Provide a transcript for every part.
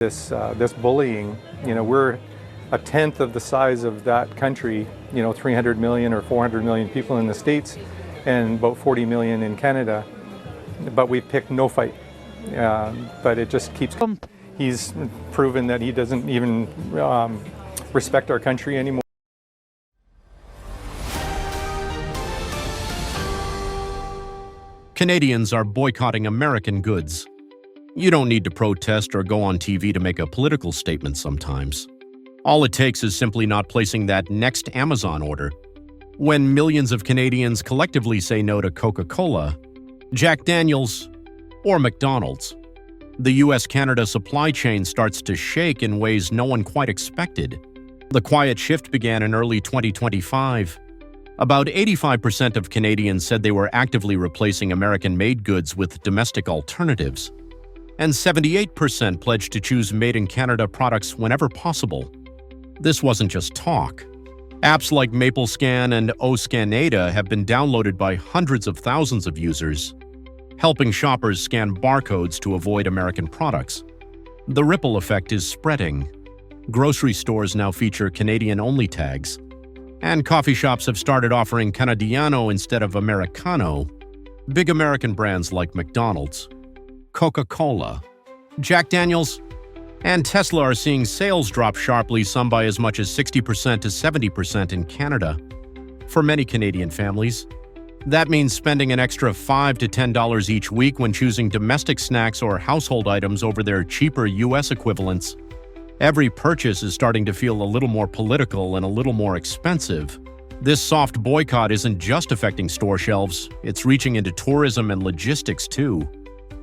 This bullying, we're a tenth of the size of that country, 300 million or 400 million people in the States and about 40 million in Canada, but we picked no fight. But it just keeps. He's proven that he doesn't even respect our country anymore. Canadians are boycotting American goods. You don't need to protest or go on TV to make a political statement sometimes. All it takes is simply not placing that next Amazon order. When millions of Canadians collectively say no to Coca-Cola, Jack Daniels, or McDonald's, the US-Canada supply chain starts to shake in ways no one quite expected. The quiet shift began in early 2025. About 85% of Canadians said they were actively replacing American-made goods with domestic alternatives, and 78% pledged to choose made-in-Canada products whenever possible. This wasn't just talk. Apps like MapleScan and OScanada have been downloaded by hundreds of thousands of users, helping shoppers scan barcodes to avoid American products. The ripple effect is spreading. Grocery stores now feature Canadian-only tags, and coffee shops have started offering Canadiano instead of Americano. Big American brands like McDonald's, Coca-Cola, Jack Daniels, and Tesla are seeing sales drop sharply, some by as much as 60% to 70% in Canada. For many Canadian families, that means spending an extra $5 to $10 each week when choosing domestic snacks or household items over their cheaper US equivalents. Every purchase is starting to feel a little more political and a little more expensive. This soft boycott isn't just affecting store shelves, it's reaching into tourism and logistics too.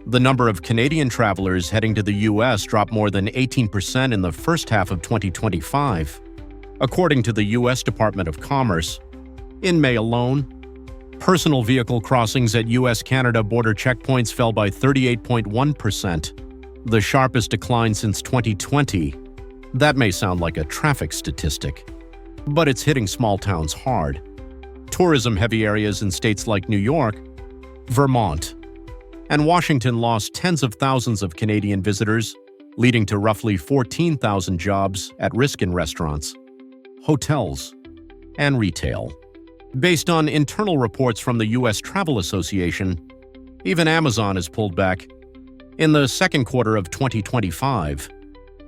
The number of Canadian travelers heading to the US dropped more than 18% in the first half of 2025, according to the US Department of Commerce. In May alone, personal vehicle crossings at US-Canada border checkpoints fell by 38.1%, the sharpest decline since 2020. That may sound like a traffic statistic, but it's hitting small towns hard. Tourism-heavy areas in states like New York, Vermont, and Washington lost tens of thousands of Canadian visitors, leading to roughly 14,000 jobs at risk in restaurants, hotels, and retail. Based on internal reports from the U.S. Travel Association, even Amazon has pulled back. In the second quarter of 2025,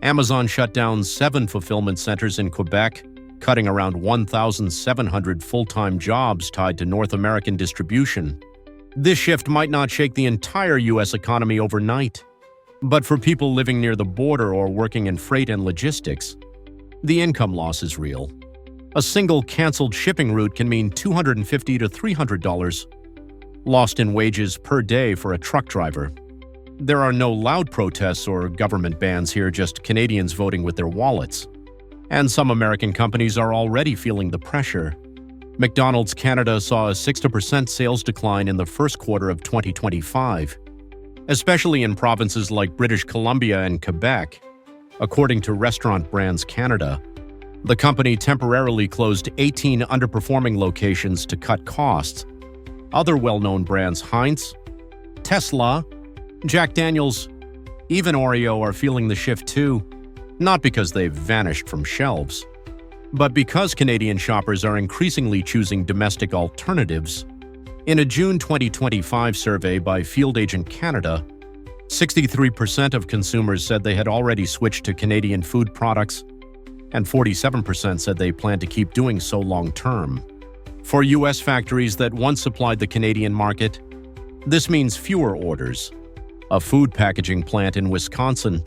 Amazon shut down 7 fulfillment centers in Quebec, cutting around 1,700 full-time jobs tied to North American distribution. This shift might not shake the entire U.S. economy overnight, but for people living near the border or working in freight and logistics, the income loss is real. A single canceled shipping route can mean $250 to $300 lost in wages per day for a truck driver. There are no loud protests or government bans here, just Canadians voting with their wallets. And some American companies are already feeling the pressure. McDonald's Canada saw a 60% sales decline in the first quarter of 2025, especially in provinces like British Columbia and Quebec. According to Restaurant Brands Canada, the company temporarily closed 18 underperforming locations to cut costs. Other well-known brands Heinz, Tesla, Jack Daniels, even Oreo are feeling the shift too, not because they've vanished from shelves, but because Canadian shoppers are increasingly choosing domestic alternatives. In a June 2025 survey by Field Agent Canada, 63% of consumers said they had already switched to Canadian food products, and 47% said they plan to keep doing so long-term. For U.S. factories that once supplied the Canadian market, this means fewer orders. A food packaging plant in Wisconsin,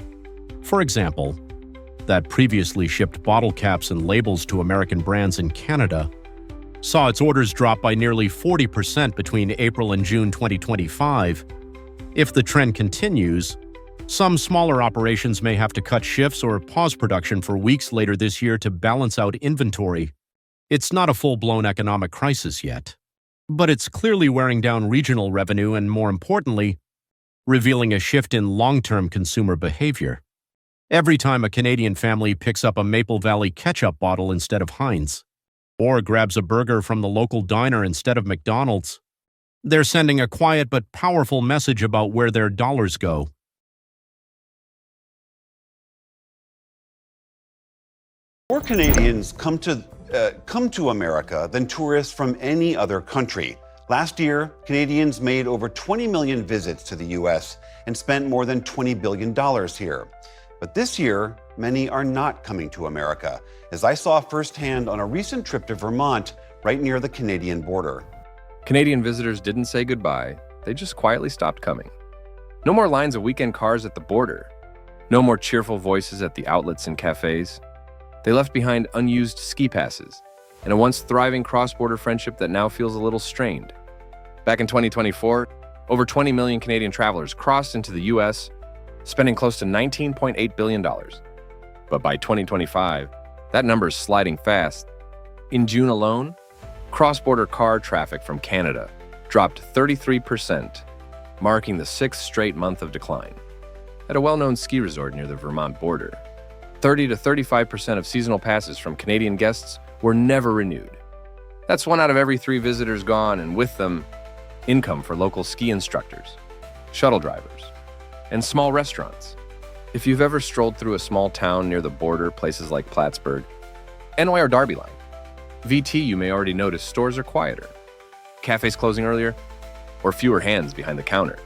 for example, that previously shipped bottle caps and labels to American brands in Canada, saw its orders drop by nearly 40% between April and June 2025. If the trend continues, some smaller operations may have to cut shifts or pause production for weeks later this year to balance out inventory. It's not a full-blown economic crisis yet, but it's clearly wearing down regional revenue and, more importantly, revealing a shift in long-term consumer behavior. Every time a Canadian family picks up a Maple Valley ketchup bottle instead of Heinz, or grabs a burger from the local diner instead of McDonald's, they're sending a quiet but powerful message about where their dollars go. More Canadians come to America than tourists from any other country. Last year, Canadians made over 20 million visits to the U.S. and spent more than $20 billion here. But this year, many are not coming to America, as I saw firsthand on a recent trip to Vermont, right near the Canadian border. Canadian visitors didn't say goodbye, they just quietly stopped coming. No more lines of weekend cars at the border. No more cheerful voices at the outlets and cafes. They left behind unused ski passes and a once thriving cross-border friendship that now feels a little strained. Back in 2024, over 20 million Canadian travelers crossed into the U.S., spending close to $19.8 billion. But by 2025, that number is sliding fast. In June alone, cross-border car traffic from Canada dropped 33%, marking the sixth straight month of decline. At a well-known ski resort near the Vermont border, 30 to 35% of seasonal passes from Canadian guests were never renewed. That's 1 out of every 3 visitors gone, and with them, income for local ski instructors, shuttle drivers, and small restaurants. If you've ever strolled through a small town near the border, places like Plattsburgh, NY or Darby Line, VT, you may already notice stores are quieter, cafes closing earlier, or fewer hands behind the counter.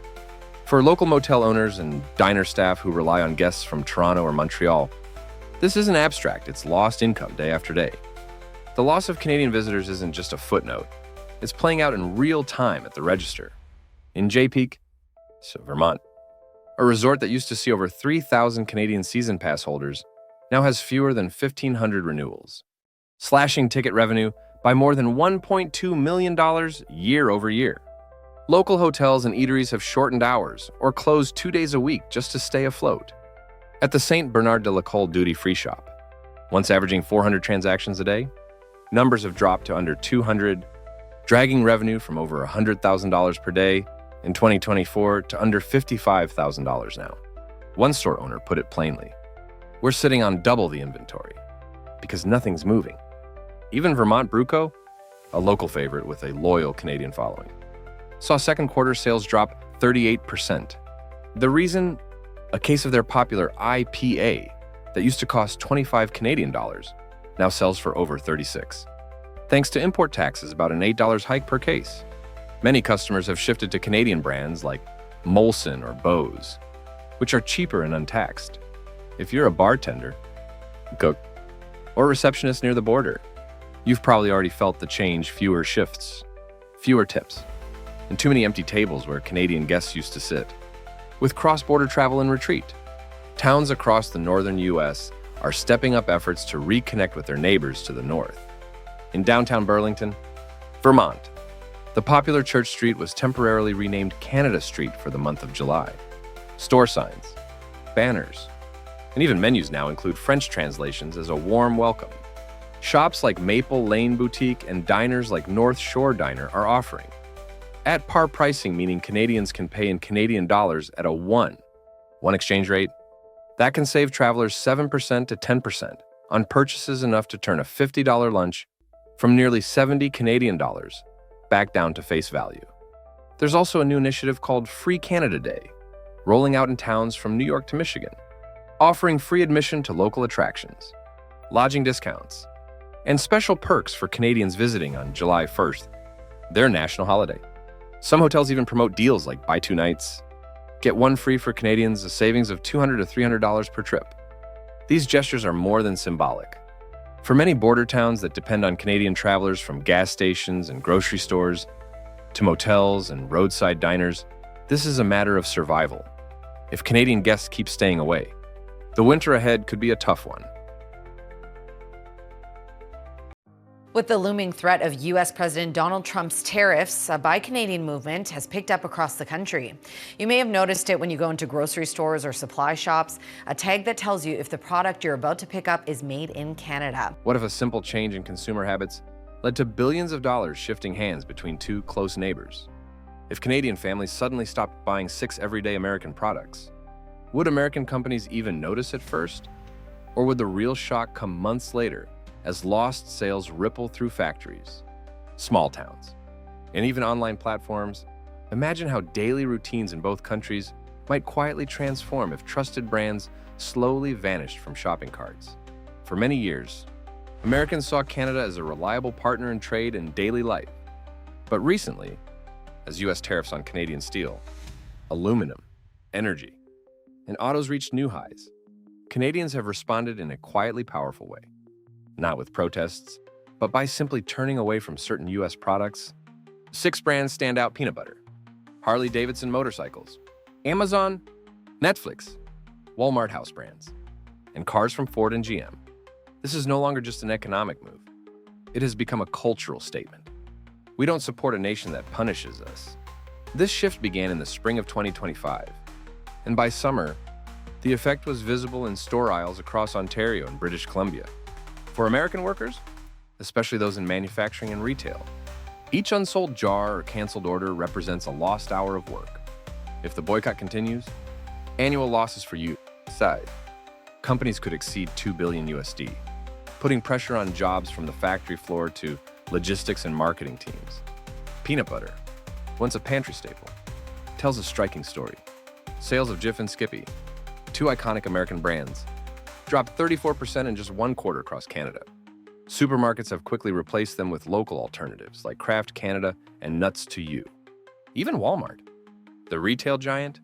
For local motel owners and diner staff who rely on guests from Toronto or Montreal, this isn't abstract, it's lost income day after day. The loss of Canadian visitors isn't just a footnote, it's playing out in real time at the register. In J-Peak, Vermont, a resort that used to see over 3,000 Canadian season pass holders now has fewer than 1,500 renewals, slashing ticket revenue by more than $1.2 million year over year. Local hotels and eateries have shortened hours or closed 2 days a week just to stay afloat. At the St. Bernard de la Colle duty-free shop, once averaging 400 transactions a day, numbers have dropped to under 200, dragging revenue from over $100,000 per day in 2024 to under $55,000 now. One store owner put it plainly, "We're sitting on double the inventory because nothing's moving." Even Vermont Bruco, a local favorite with a loyal Canadian following, saw second quarter sales drop 38%. The reason? A case of their popular IPA that used to cost 25 Canadian dollars now sells for over 36. Thanks to import taxes, about an $8 hike per case. Many customers have shifted to Canadian brands like Molson or Bose, which are cheaper and untaxed. If you're a bartender, cook, or receptionist near the border, you've probably already felt the change: fewer shifts, fewer tips, and too many empty tables where Canadian guests used to sit. With cross-border travel in retreat, towns across the northern U.S. are stepping up efforts to reconnect with their neighbors to the north. In downtown Burlington, Vermont, the popular Church Street was temporarily renamed Canada Street for the month of July. Store signs, banners, and even menus now include French translations as a warm welcome. Shops like Maple Lane Boutique and diners like North Shore Diner are offering at par pricing, meaning Canadians can pay in Canadian dollars at a one exchange rate. That can save travelers 7% to 10% on purchases enough to turn a $50 lunch from nearly 70 Canadian dollars back down to face value. There's also a new initiative called Free Canada Day, rolling out in towns from New York to Michigan, offering free admission to local attractions, lodging discounts, and special perks for Canadians visiting on July 1st, their national holiday. Some hotels even promote deals like buy 2 nights, get 1 free for Canadians, a savings of $200 to $300 per trip. These gestures are more than symbolic. For many border towns that depend on Canadian travelers, from gas stations and grocery stores to motels and roadside diners, this is a matter of survival. If Canadian guests keep staying away, the winter ahead could be a tough one. With the looming threat of U.S. President Donald Trump's tariffs, a Buy Canadian movement has picked up across the country. You may have noticed it when you go into grocery stores or supply shops, a tag that tells you if the product you're about to pick up is made in Canada. What if a simple change in consumer habits led to billions of dollars shifting hands between 2 close neighbors? If Canadian families suddenly stopped buying 6 everyday American products, would American companies even notice at first? Or would the real shock come months later as lost sales ripple through factories, small towns, and even online platforms? Imagine how daily routines in both countries might quietly transform if trusted brands slowly vanished from shopping carts. For many years, Americans saw Canada as a reliable partner in trade and daily life. But recently, as U.S. tariffs on Canadian steel, aluminum, energy, and autos reached new highs, Canadians have responded in a quietly powerful way. Not with protests, but by simply turning away from certain U.S. products. 6 brands stand out: peanut butter, Harley-Davidson motorcycles, Amazon, Netflix, Walmart house brands, and cars from Ford and GM. This is no longer just an economic move. It has become a cultural statement. We don't support a nation that punishes us. This shift began in the spring of 2025, and by summer, the effect was visible in store aisles across Ontario and British Columbia. For American workers, especially those in manufacturing and retail, each unsold jar or canceled order represents a lost hour of work. If the boycott continues, annual losses for you aside, companies could exceed $2 billion USD, putting pressure on jobs from the factory floor to logistics and marketing teams. Peanut butter, once a pantry staple, tells a striking story. Sales of Jif and Skippy, 2 iconic American brands, dropped 34% in just 1 quarter across Canada. Supermarkets have quickly replaced them with local alternatives like Kraft Canada and Nuts to You. Even Walmart, the retail giant,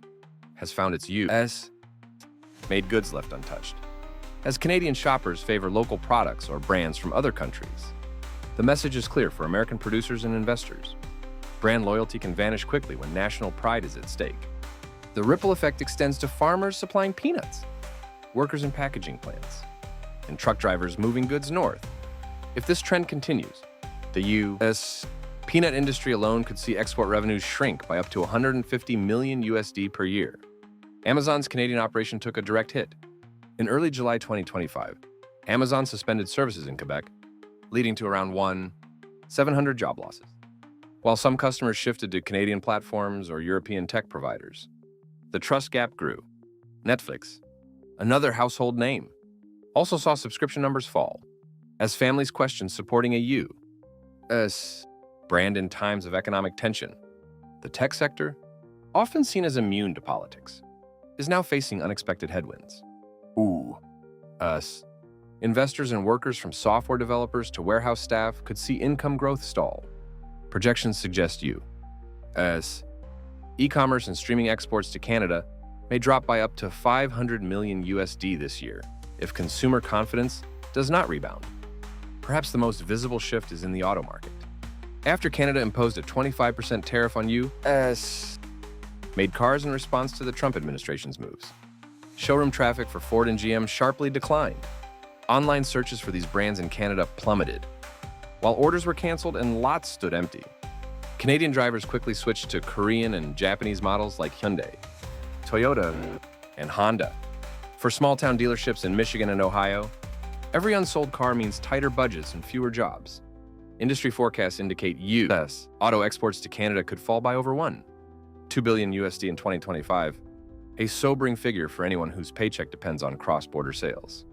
has found its U.S.-made goods left untouched, as Canadian shoppers favor local products or brands from other countries. The message is clear for American producers and investors. Brand loyalty can vanish quickly when national pride is at stake. The ripple effect extends to farmers supplying peanuts, workers in packaging plants, and truck drivers moving goods north. If this trend continues, the U.S. peanut industry alone could see export revenues shrink by up to $150 million USD per year. Amazon's Canadian operation took a direct hit. In early July 2025, Amazon suspended services in Quebec, leading to around 700 job losses. While some customers shifted to Canadian platforms or European tech providers, the trust gap grew. Netflix, another household name, also saw subscription numbers fall, as families questioned supporting a U.S. brand in times of economic tension. The tech sector, often seen as immune to politics, is now facing unexpected headwinds. Investors and workers from software developers to warehouse staff could see income growth stall. Projections suggest U.S. e-commerce and streaming exports to Canada may drop by up to $500 million USD this year if consumer confidence does not rebound. Perhaps the most visible shift is in the auto market. After Canada imposed a 25% tariff on U.S. made cars in response to the Trump administration's moves, showroom traffic for Ford and GM sharply declined. Online searches for these brands in Canada plummeted, while orders were canceled and lots stood empty. Canadian drivers quickly switched to Korean and Japanese models like Hyundai, Toyota, and Honda. For small-town dealerships in Michigan and Ohio, every unsold car means tighter budgets and fewer jobs. Industry forecasts indicate U.S. auto exports to Canada could fall by over $2 billion USD in 2025, a sobering figure for anyone whose paycheck depends on cross-border sales.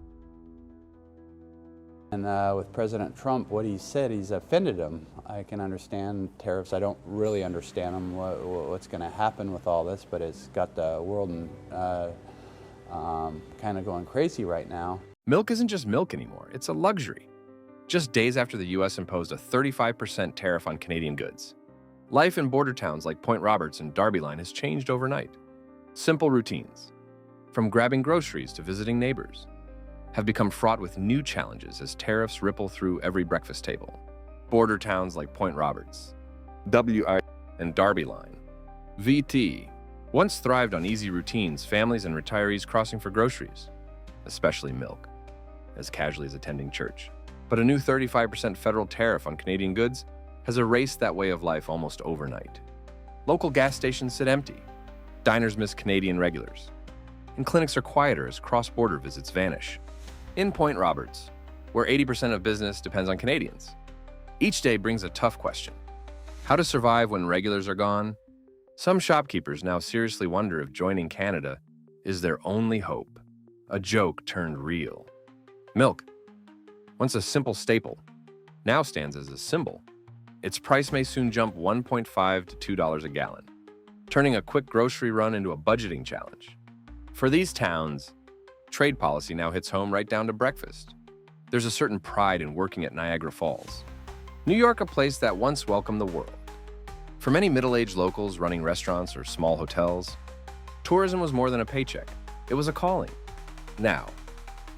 And with President Trump, what he said, he's offended him. I can understand tariffs. I don't really understand them, what's going to happen with all this, but it's got the world kind of going crazy right now. Milk isn't just milk anymore, it's a luxury. Just days after the U.S. imposed a 35% tariff on Canadian goods, life in border towns like Point Roberts and Darby Line has changed overnight. Simple routines, from grabbing groceries to visiting neighbors, have become fraught with new challenges as tariffs ripple through every breakfast table. Border towns like Point Roberts, WI, and Darby Line, VT, once thrived on easy routines, families and retirees crossing for groceries, especially milk, as casually as attending church. But a new 35% federal tariff on Canadian goods has erased that way of life almost overnight. Local gas stations sit empty, diners miss Canadian regulars, and clinics are quieter as cross-border visits vanish. In Point Roberts, where 80% of business depends on Canadians, each day brings a tough question: how to survive when regulars are gone? Some shopkeepers now seriously wonder if joining Canada is their only hope, a joke turned real. Milk, once a simple staple, now stands as a symbol. Its price may soon jump $1.5 to $2 a gallon, turning a quick grocery run into a budgeting challenge. For these towns, trade policy now hits home right down to breakfast. There's a certain pride in working at Niagara Falls, New York, a place that once welcomed the world. For many middle-aged locals running restaurants or small hotels, tourism was more than a paycheck. It was a calling. Now,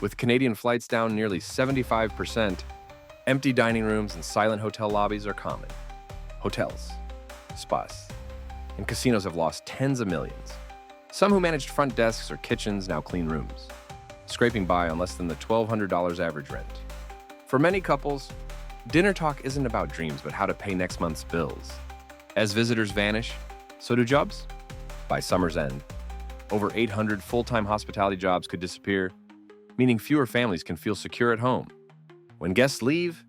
with Canadian flights down nearly 75%, empty dining rooms and silent hotel lobbies are common. Hotels, spas, and casinos have lost tens of millions. Some who managed front desks or kitchens now clean rooms, scraping by on less than the $1,200 average rent. For many couples, dinner talk isn't about dreams, but how to pay next month's bills. As visitors vanish, so do jobs. By summer's end, over 800 full-time hospitality jobs could disappear, meaning fewer families can feel secure at home. When guests leave,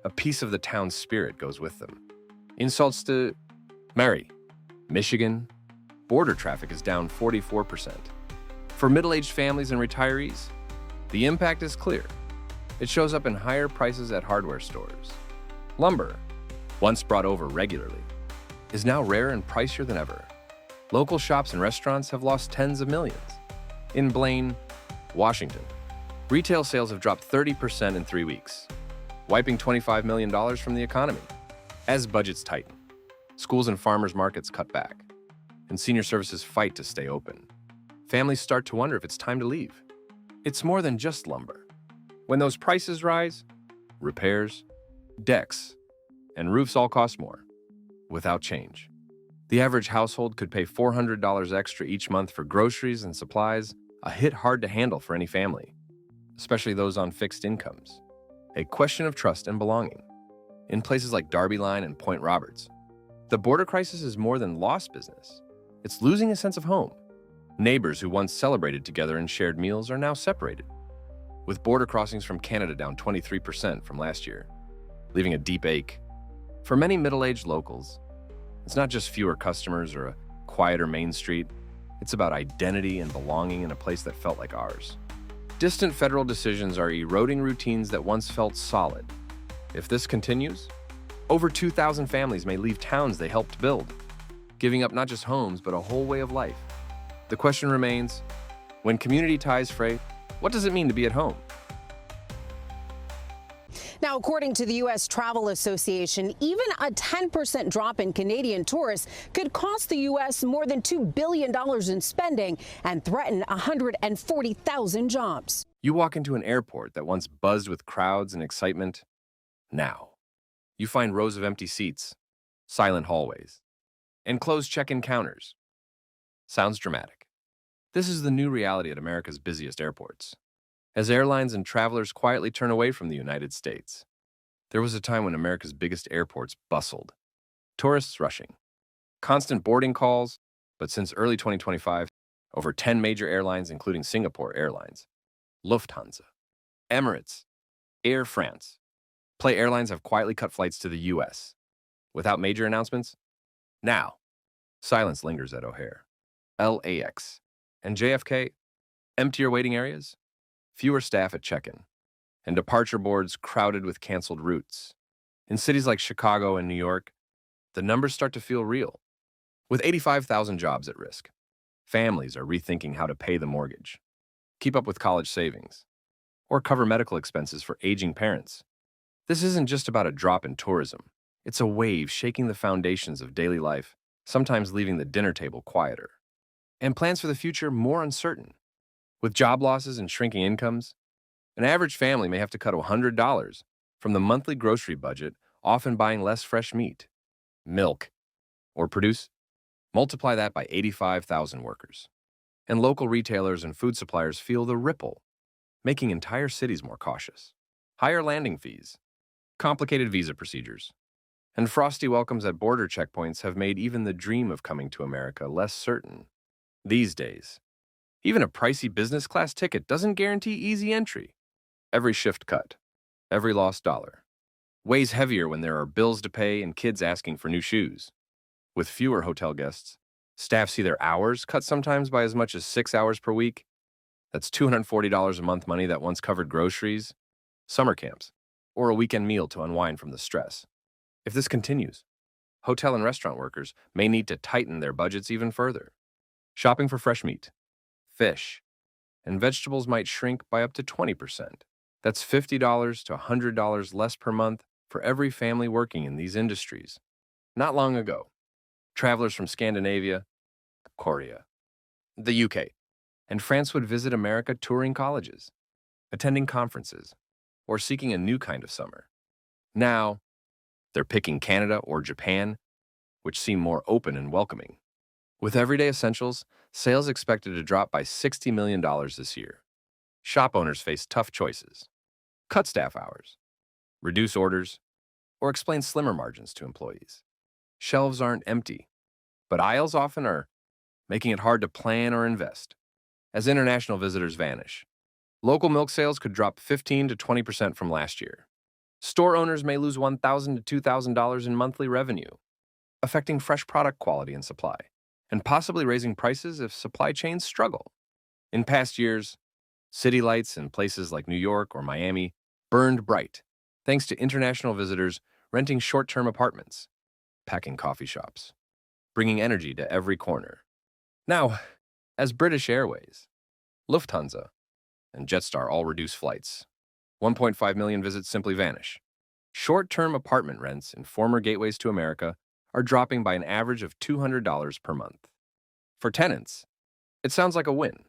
a piece of the town's spirit goes with them. Insults to Mary, Michigan, border traffic is down 44%. For middle-aged families and retirees, the impact is clear. It shows up in higher prices at hardware stores. Lumber, once brought over regularly, is now rarer and pricier than ever. Local shops and restaurants have lost tens of millions. In Blaine, Washington, retail sales have dropped 30% in 3 weeks, wiping $25 million from the economy. As budgets tighten, schools and farmers markets cut back, and senior services fight to stay open. Families start to wonder if it's time to leave. It's more than just lumber. When those prices rise, repairs, decks, and roofs all cost more, without change. The average household could pay $400 extra each month for groceries and supplies, a hit hard to handle for any family, especially those on fixed incomes. A question of trust and belonging. In places like Darby Line and Point Roberts, the border crisis is more than lost business. It's losing a sense of home. Neighbors who once celebrated together and shared meals are now separated, with border crossings from Canada down 23% from last year, leaving a deep ache. For many middle-aged locals, it's not just fewer customers or a quieter main street. It's about identity and belonging in a place that felt like ours. Distant federal decisions are eroding routines that once felt solid. If this continues, over 2,000 families may leave towns they helped build, giving up not just homes, but a whole way of life. The question remains, when community ties fray, what does it mean to be at home? Now, according to the U.S. Travel Association, even a 10% drop in Canadian tourists could cost the U.S. more than $2 billion in spending and threaten 140,000 jobs. You walk into an airport that once buzzed with crowds and excitement. Now, you find rows of empty seats, silent hallways, and closed check-in counters. Sounds dramatic. This is the new reality at America's busiest airports. As airlines and travelers quietly turn away from the United States, there was a time when America's biggest airports bustled. Tourists rushing, constant boarding calls, but since early 2025, over 10 major airlines, including Singapore Airlines, Lufthansa, Emirates, Air France, Play airlines have quietly cut flights to the U.S. without major announcements. Now, silence lingers at O'Hare, LAX, and JFK, emptier waiting areas, fewer staff at check-in, and departure boards crowded with canceled routes. In cities like Chicago and New York, the numbers start to feel real. With 85,000 jobs at risk, families are rethinking how to pay the mortgage, keep up with college savings, or cover medical expenses for aging parents. This isn't just about a drop in tourism. It's a wave shaking the foundations of daily life, sometimes leaving the dinner table quieter, and plans for the future more uncertain. With job losses and shrinking incomes, an average family may have to cut $100 from the monthly grocery budget, often buying less fresh meat, milk, or produce. Multiply that by 85,000 workers. And local retailers and food suppliers feel the ripple, making entire cities more cautious. Higher landing fees, complicated visa procedures, and frosty welcomes at border checkpoints have made even the dream of coming to America less certain. These days, even a pricey business class ticket doesn't guarantee easy entry. Every shift cut, every lost dollar, weighs heavier when there are bills to pay and kids asking for new shoes. With fewer hotel guests, staff see their hours cut sometimes by as much as 6 hours per week. That's $240 a month money that once covered groceries, summer camps, or a weekend meal to unwind from the stress. If this continues, hotel and restaurant workers may need to tighten their budgets even further. Shopping for fresh meat, fish, and vegetables might shrink by up to 20%. That's $50 to $100 less per month for every family working in these industries. Not long ago, travelers from Scandinavia, Korea, the UK, and France would visit America touring colleges, attending conferences, or seeking a new kind of summer. Now, they're picking Canada or Japan, which seem more open and welcoming. With everyday essentials, sales expected to drop by $60 million this year. Shop owners face tough choices: cut staff hours, reduce orders, or explain slimmer margins to employees. Shelves aren't empty, but aisles often are, making it hard to plan or invest. As international visitors vanish, local milk sales could drop 15 to 20% from last year. Store owners may lose $1,000 to $2,000 in monthly revenue, affecting fresh product quality and supply, and possibly raising prices if supply chains struggle. In past years, city lights in places like New York or Miami burned bright, thanks to international visitors renting short-term apartments, packing coffee shops, bringing energy to every corner. Now, as British Airways, Lufthansa, and Jetstar all reduce flights, 1.5 million visits simply vanish. Short-term apartment rents in former gateways to America are dropping by an average of $200 per month. For tenants, it sounds like a win.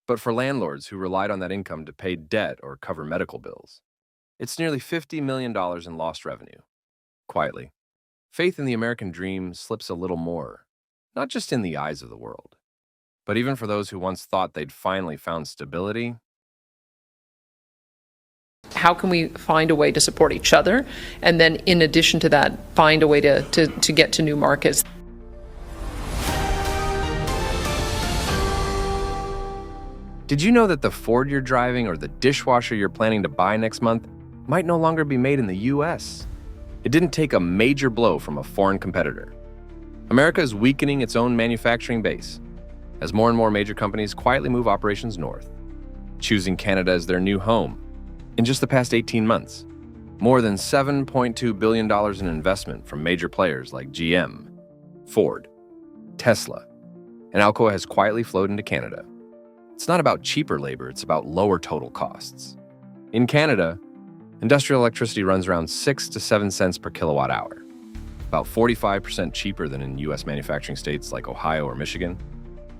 But for landlords who relied on that income to pay debt or cover medical bills, it's nearly $50 million in lost revenue. Quietly, faith in the American dream slips a little more, not just in the eyes of the world, but even for those who once thought they'd finally found stability. How can we find a way to support each other? And then in addition to that, find a way to get to new markets. Did you know that the Ford you're driving or the dishwasher you're planning to buy next month might no longer be made in the US? It didn't take a major blow from a foreign competitor. America is weakening its own manufacturing base as more and more major companies quietly move operations north, choosing Canada as their new home. In just the past 18 months, more than $7.2 billion in investment from major players like GM, Ford, Tesla, and Alcoa has quietly flowed into Canada. It's not about cheaper labor, it's about lower total costs. In Canada, industrial electricity runs around 6 to 7 cents per kilowatt hour, about 45% cheaper than in US manufacturing states like Ohio or Michigan.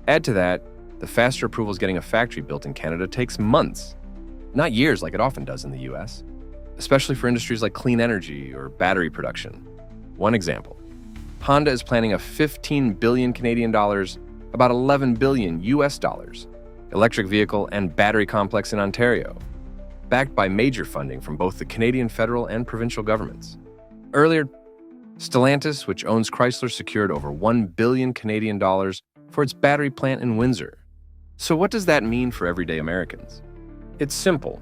Add to that, the faster approvals getting a factory built in Canada takes months, not years like it often does in the US, especially for industries like clean energy or battery production. One example, Honda is planning a 15 billion Canadian dollars, about 11 billion US dollars, electric vehicle and battery complex in Ontario, backed by major funding from both the Canadian federal and provincial governments. Earlier, Stellantis, which owns Chrysler, secured over 1 billion Canadian dollars for its battery plant in Windsor. So what does that mean for everyday Americans? It's simple.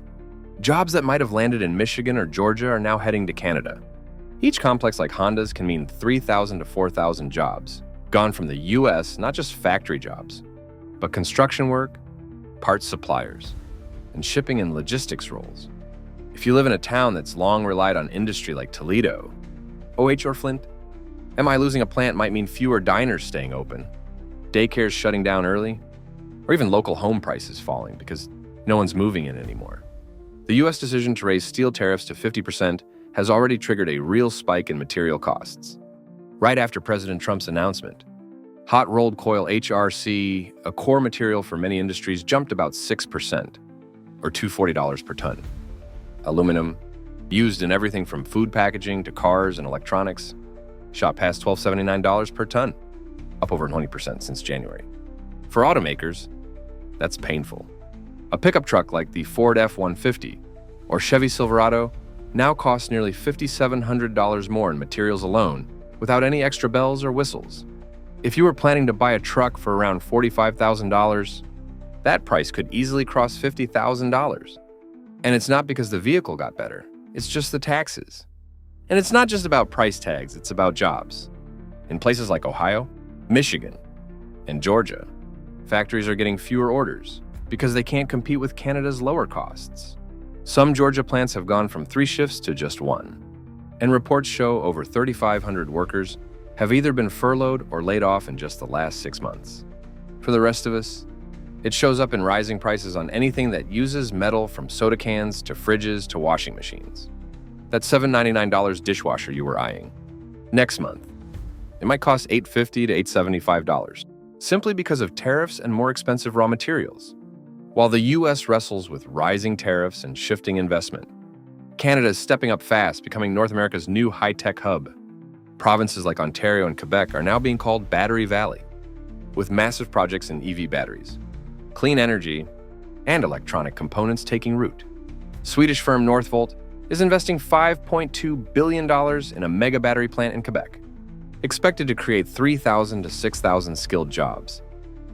Jobs that might have landed in Michigan or Georgia are now heading to Canada. Each complex like Honda's can mean 3,000 to 4,000 jobs, gone from the US, not just factory jobs, but construction work, parts suppliers, and shipping and logistics roles. If you live in a town that's long relied on industry like Toledo, OH or Flint, MI losing a plant might mean fewer diners staying open, daycares shutting down early, or even local home prices falling because no one's moving in anymore. The US decision to raise steel tariffs to 50% has already triggered a real spike in material costs. Right after President Trump's announcement, hot rolled coil HRC, a core material for many industries, jumped about 6%, or $240 per ton. Aluminum, used in everything from food packaging to cars and electronics, shot past $1,279 per ton, up over 20% since January. For automakers, that's painful. A pickup truck like the Ford F-150 or Chevy Silverado now costs nearly $5,700 more in materials alone without any extra bells or whistles. If you were planning to buy a truck for around $45,000, that price could easily cross $50,000. And it's not because the vehicle got better, it's just the taxes. And it's not just about price tags, it's about jobs. In places like Ohio, Michigan, and Georgia, factories are getting fewer orders because they can't compete with Canada's lower costs. Some Georgia plants have gone from 3 shifts to just 1. And reports show over 3,500 workers have either been furloughed or laid off in just the last 6 months. For the rest of us, It shows up in rising prices on anything that uses metal, from soda cans to fridges to washing machines. That $7.99 dishwasher you were eyeing. Next month, it might cost $8.50 to $8.75, simply because of tariffs and more expensive raw materials. While the U.S. wrestles with rising tariffs and shifting investment, Canada is stepping up fast, becoming North America's new high-tech hub. Provinces like Ontario and Quebec are now being called Battery Valley, with massive projects in EV batteries, clean energy, and electronic components taking root. Swedish firm Northvolt is investing $5.2 billion in a mega battery plant in Quebec, expected to create 3,000 to 6,000 skilled jobs.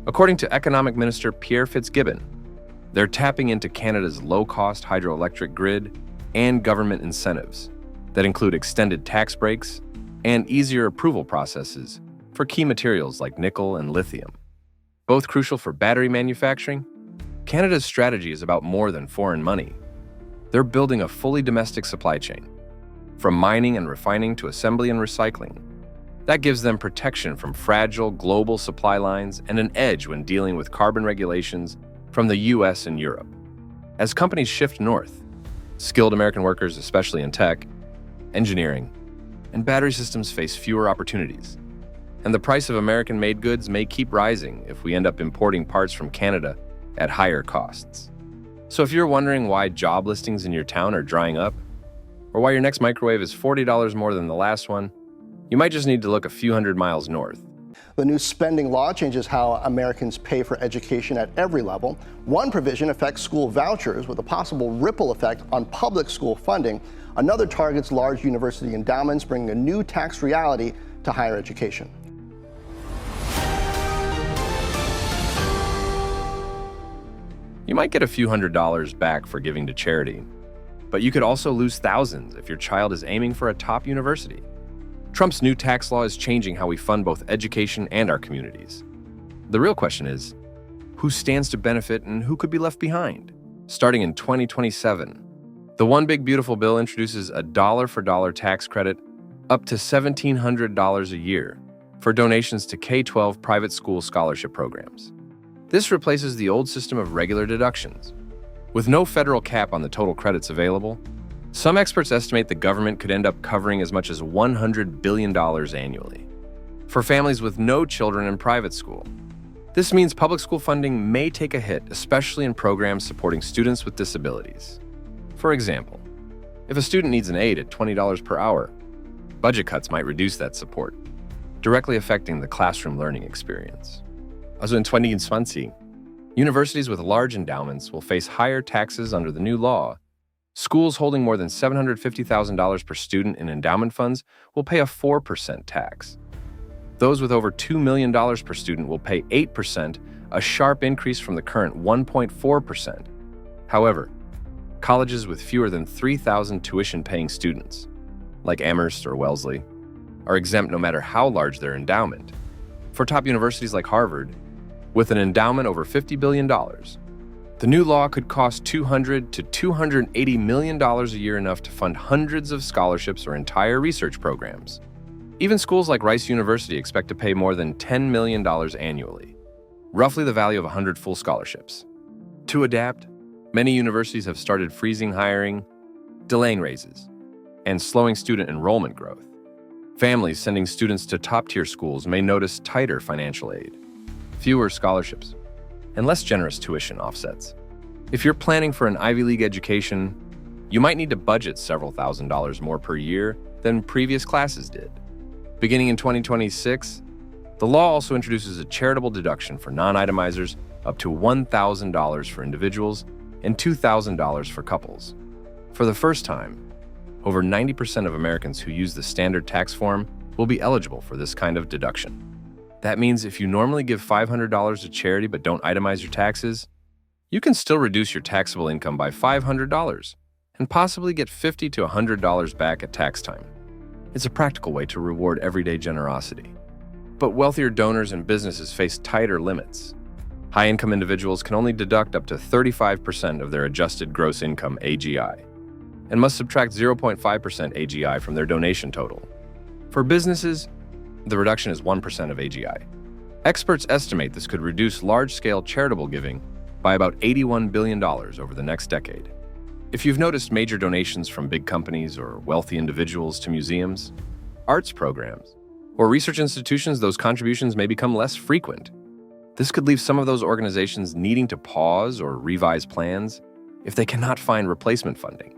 According to Economic Minister Pierre Fitzgibbon, they're tapping into Canada's low-cost hydroelectric grid and government incentives that include extended tax breaks and easier approval processes for key materials like nickel and lithium. Both crucial for battery manufacturing, Canada's strategy is about more than foreign money. They're building a fully domestic supply chain, from mining and refining to assembly and recycling. That gives them protection from fragile global supply lines and an edge when dealing with carbon regulations from the US and Europe. As companies shift north, skilled American workers, especially in tech, engineering, and battery systems, face fewer opportunities. And the price of American-made goods may keep rising if we end up importing parts from Canada at higher costs. So if you're wondering why job listings in your town are drying up, or why your next microwave is $40 more than the last one, you might just need to look a few hundred miles north. The new spending law changes how Americans pay for education at every level. One provision affects school vouchers with a possible ripple effect on public school funding. Another targets large university endowments, bringing a new tax reality to higher education. You might get a few $100s back for giving to charity, but you could also lose thousands if your child is aiming for a top university. Trump's new tax law is changing how we fund both education and our communities. The real question is, who stands to benefit and who could be left behind? Starting in 2027, the One Big Beautiful Bill introduces a dollar-for-dollar tax credit up to $1,700 a year for donations to K-12 private school scholarship programs. This replaces the old system of regular deductions. With no federal cap on the total credits available, some experts estimate the government could end up covering as much as $100 billion annually. For families with no children in private school, this means public school funding may take a hit, especially in programs supporting students with disabilities. For example, if a student needs an aide at $20 per hour, budget cuts might reduce that support, directly affecting the classroom learning experience. Also in 2020, universities with large endowments will face higher taxes under the new law. Schools holding more than $750,000 per student in endowment funds will pay a 4% tax. Those with over $2 million per student will pay 8%, a sharp increase from the current 1.4%. However, colleges with fewer than 3,000 tuition-paying students, like Amherst or Wellesley, are exempt no matter how large their endowment. For top universities like Harvard, with an endowment over $50 billion, the new law could cost $200 to $280 million a year, enough to fund hundreds of scholarships or entire research programs. Even schools like Rice University expect to pay more than $10 million annually, roughly the value of 100 full scholarships. To adapt, many universities have started freezing hiring, delaying raises, and slowing student enrollment growth. Families sending students to top-tier schools may notice tighter financial aid, fewer scholarships, and less generous tuition offsets. If you're planning for an Ivy League education, you might need to budget several $1,000s more per year than previous classes did. Beginning in 2026, the law also introduces a charitable deduction for non-itemizers up to $1,000 for individuals and $2,000 for couples. For the first time, over 90% of Americans who use the standard tax form will be eligible for this kind of deduction. That means if you normally give $500 to charity but don't itemize your taxes, you can still reduce your taxable income by $500 and possibly get $50 to $100 back at tax time. It's a practical way to reward everyday generosity. But wealthier donors and businesses face tighter limits. High-income individuals can only deduct up to 35% of their adjusted gross income AGI and must subtract 0.5% AGI from their donation total. For businesses, the reduction is 1% of AGI. Experts estimate this could reduce large-scale charitable giving by about $81 billion over the next decade. If you've noticed major donations from big companies or wealthy individuals to museums, arts programs, or research institutions, those contributions may become less frequent. This could leave some of those organizations needing to pause or revise plans if they cannot find replacement funding.